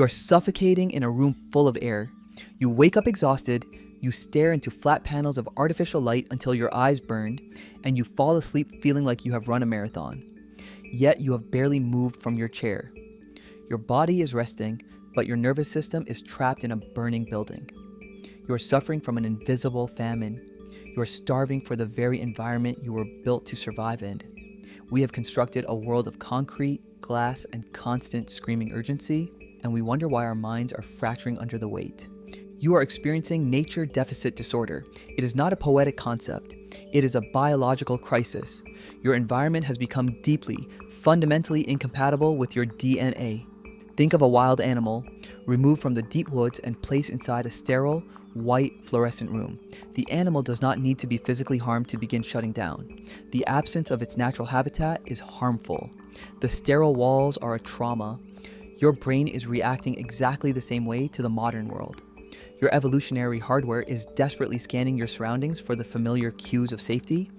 You are suffocating in a room full of air. You wake up exhausted, you stare into flat panels of artificial light until your eyes burn, and you fall asleep feeling like you have run a marathon. Yet you have barely moved from your chair. Your body is resting, but your nervous system is trapped in a burning building. You are suffering from an invisible famine. You are starving for the very environment you were built to survive in. We have constructed a world of concrete, glass, and constant screaming urgency, and we wonder why our minds are fracturing under the weight. You are experiencing nature deficit disorder. It is not a poetic concept. It is a biological crisis. Your environment has become deeply, fundamentally incompatible with your DNA. Think of a wild animal, removed from the deep woods and placed inside a sterile, white, fluorescent room. The animal does not need to be physically harmed to begin shutting down. The absence of its natural habitat is harmful. The sterile walls are a trauma. Your brain is reacting exactly the same way to the modern world. Your evolutionary hardware is desperately scanning your surroundings for the familiar cues of safety,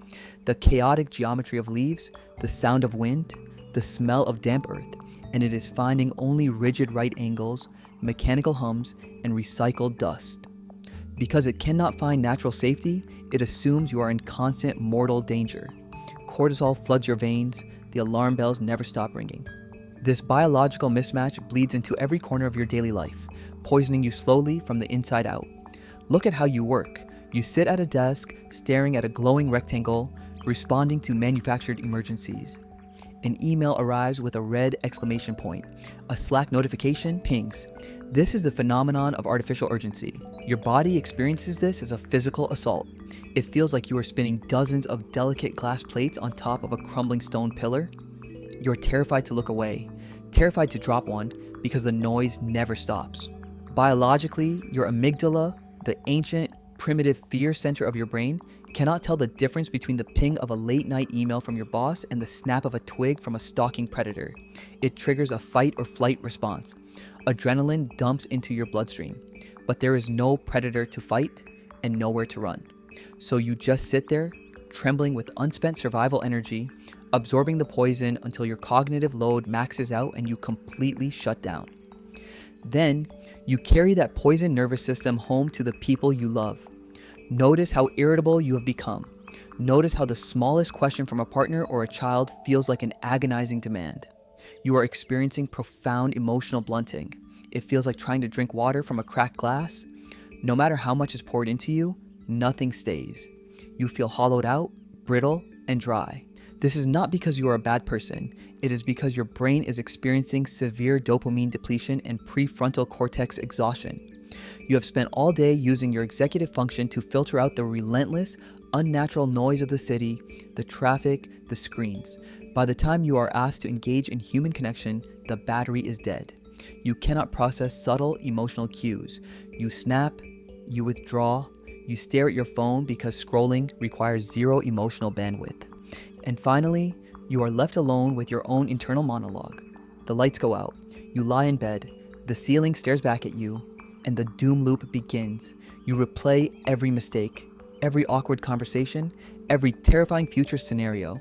the chaotic geometry of leaves, the sound of wind, the smell of damp earth, and it is finding only rigid right angles, mechanical hums, and recycled dust. Because it cannot find natural safety, it assumes you are in constant mortal danger. Cortisol floods your veins, the alarm bells never stop ringing. This biological mismatch bleeds into every corner of your daily life, poisoning you slowly from the inside out. Look at how you work. You sit at a desk, staring at a glowing rectangle, responding to manufactured emergencies. An email arrives with a red exclamation point. A Slack notification pings. This is the phenomenon of artificial urgency. Your body experiences this as a physical assault. It feels like you are spinning dozens of delicate glass plates on top of a crumbling stone pillar. You're terrified to look away, terrified to drop one because the noise never stops. Biologically, your amygdala, the ancient, primitive fear center of your brain, cannot tell the difference between the ping of a late-night email from your boss and the snap of a twig from a stalking predator. It triggers a fight or flight response. Adrenaline dumps into your bloodstream, but there is no predator to fight and nowhere to run. So you just sit there, trembling with unspent survival energy, absorbing the poison until your cognitive load maxes out and you completely shut down. Then, you carry that poisoned nervous system home to the people you love. Notice how irritable you have become. Notice how the smallest question from a partner or a child feels like an agonizing demand. You are experiencing profound emotional blunting. It feels like trying to drink water from a cracked glass. No matter how much is poured into you, nothing stays. You feel hollowed out, brittle, and dry. This is not because you are a bad person. It is because your brain is experiencing severe dopamine depletion and prefrontal cortex exhaustion. You have spent all day using your executive function to filter out the relentless, unnatural noise of the city, the traffic, the screens. By the time you are asked to engage in human connection, the battery is dead. You cannot process subtle emotional cues. You snap, you withdraw, you stare at your phone because scrolling requires zero emotional bandwidth. And finally, you are left alone with your own internal monologue. The lights go out. You lie in bed. The ceiling stares back at you, and the doom loop begins. You replay every mistake, every awkward conversation, every terrifying future scenario.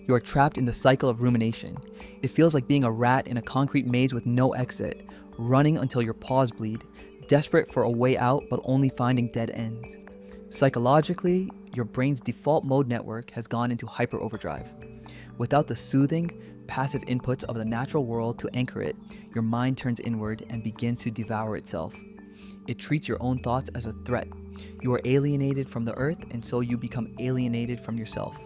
You are trapped in the cycle of rumination. It feels like being a rat in a concrete maze with no exit, running until your paws bleed, desperate for a way out but only finding dead ends. Psychologically, your brain's default mode network has gone into hyper overdrive. Without the soothing, passive inputs of the natural world to anchor it, your mind turns inward and begins to devour itself. It treats your own thoughts as a threat. You are alienated from the earth, and so you become alienated from yourself.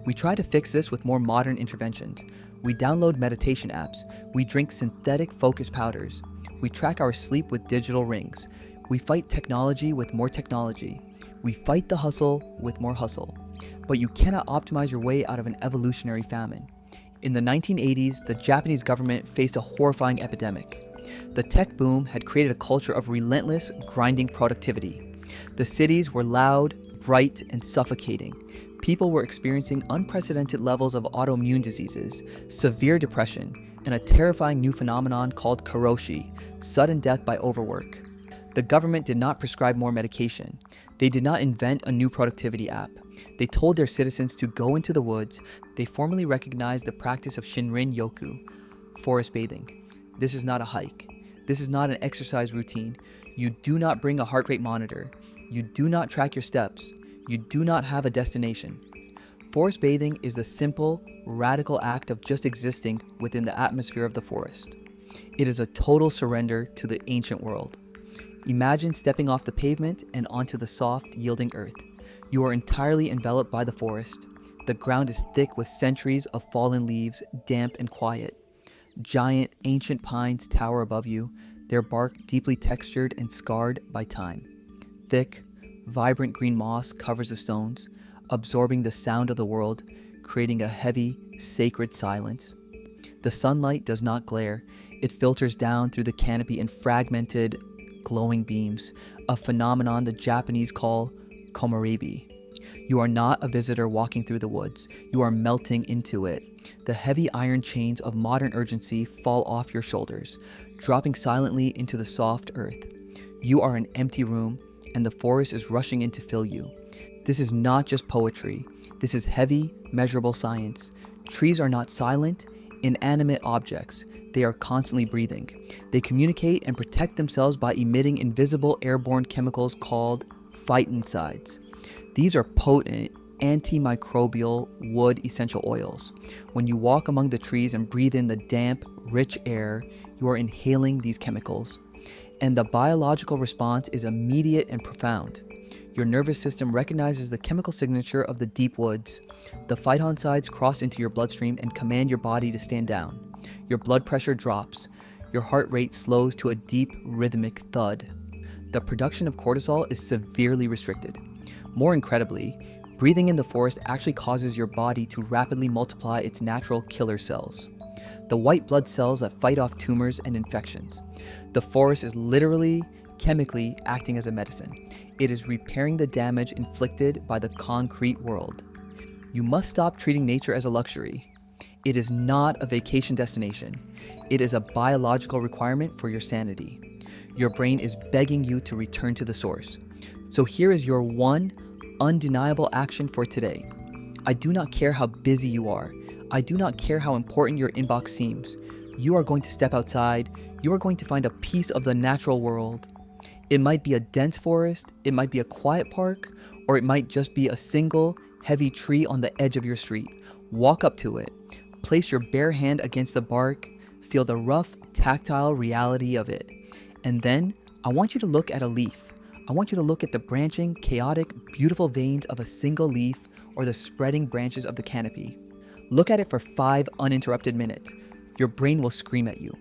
We try to fix this with more modern interventions. We download meditation apps. We drink synthetic focus powders. We track our sleep with digital rings. We fight technology with more technology. We fight the hustle with more hustle. But you cannot optimize your way out of an evolutionary famine. In the 1980s, the Japanese government faced a horrifying epidemic. The tech boom had created a culture of relentless, grinding productivity. The cities were loud, bright, and suffocating. People were experiencing unprecedented levels of autoimmune diseases, severe depression, and a terrifying new phenomenon called karoshi, sudden death by overwork. The government did not prescribe more medication. They did not invent a new productivity app. They told their citizens to go into the woods. They formally recognized the practice of Shinrin-Yoku, forest bathing. This is not a hike. This is not an exercise routine. You do not bring a heart rate monitor. You do not track your steps. You do not have a destination. Forest bathing is the simple, radical act of just existing within the atmosphere of the forest. It is a total surrender to the ancient world. Imagine stepping off the pavement and onto the soft, yielding earth. You are entirely enveloped by the forest. The ground is thick with centuries of fallen leaves, damp and quiet. Giant, ancient pines tower above you, their bark deeply textured and scarred by time. Thick, vibrant green moss covers the stones, absorbing the sound of the world, creating a heavy, sacred silence. The sunlight does not glare. It filters down through the canopy in fragmented, glowing beams, a phenomenon the Japanese call komorebi. You are not a visitor walking through the woods. You are melting into it. The heavy iron chains of modern urgency fall off your shoulders, dropping silently into the soft earth. You are an empty room, and the forest is rushing in to fill you. This is not just poetry. This is heavy, measurable science. Trees are not silent, inanimate objects. They are constantly breathing. They communicate and protect themselves by emitting invisible airborne chemicals called phytoncides. These are potent, antimicrobial wood essential oils. When you walk among the trees and breathe in the damp, rich air, you are inhaling these chemicals. And the biological response is immediate and profound. Your nervous system recognizes the chemical signature of the deep woods. The phytoncides cross into your bloodstream and command your body to stand down. Your blood pressure drops. Your heart rate slows to a deep, rhythmic thud. The production of cortisol is severely restricted. More incredibly, breathing in the forest actually causes your body to rapidly multiply its natural killer cells, the white blood cells that fight off tumors and infections. The forest is literally, chemically acting as a medicine. It is repairing the damage inflicted by the concrete world. You must stop treating nature as a luxury. It is not a vacation destination. It is a biological requirement for your sanity. Your brain is begging you to return to the source. So here is your one undeniable action for today. I do not care how busy you are. I do not care how important your inbox seems. You are going to step outside. You are going to find a piece of the natural world. It might be a dense forest, it might be a quiet park, or it might just be a single, heavy tree on the edge of your street. Walk up to it. Place your bare hand against the bark. Feel the rough, tactile reality of it. And then, I want you to look at a leaf. I want you to look at the branching, chaotic, beautiful veins of a single leaf or the spreading branches of the canopy. Look at it for 5 uninterrupted minutes. Your brain will scream at you.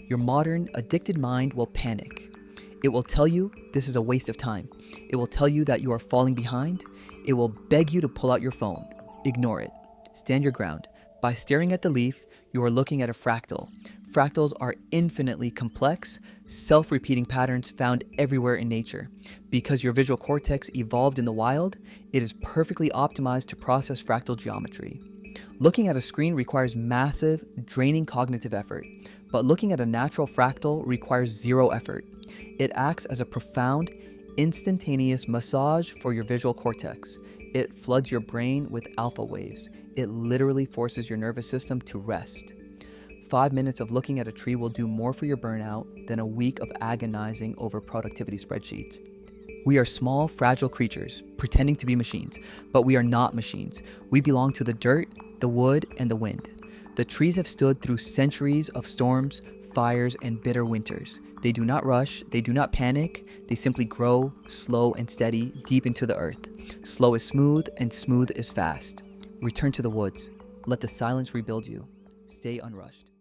Your modern, addicted mind will panic. It will tell you this is a waste of time. It will tell you that you are falling behind. It will beg you to pull out your phone. Ignore it. Stand your ground. By staring at the leaf, you are looking at a fractal. Fractals are infinitely complex, self-repeating patterns found everywhere in nature. Because your visual cortex evolved in the wild, it is perfectly optimized to process fractal geometry. Looking at a screen requires massive, draining cognitive effort, but looking at a natural fractal requires zero effort. It acts as a profound, instantaneous massage for your visual cortex. It floods your brain with alpha waves. It literally forces your nervous system to rest. 5 minutes of looking at a tree will do more for your burnout than a week of agonizing over productivity spreadsheets. We are small, fragile creatures, pretending to be machines, but we are not machines. We belong to the dirt, the wood, and the wind. The trees have stood through centuries of storms, fires, and bitter winters. They do not rush, they do not panic, they simply grow, slow and steady, deep into the earth. Slow is smooth, and smooth is fast. Return to the woods. Let the silence rebuild you. Stay unrushed.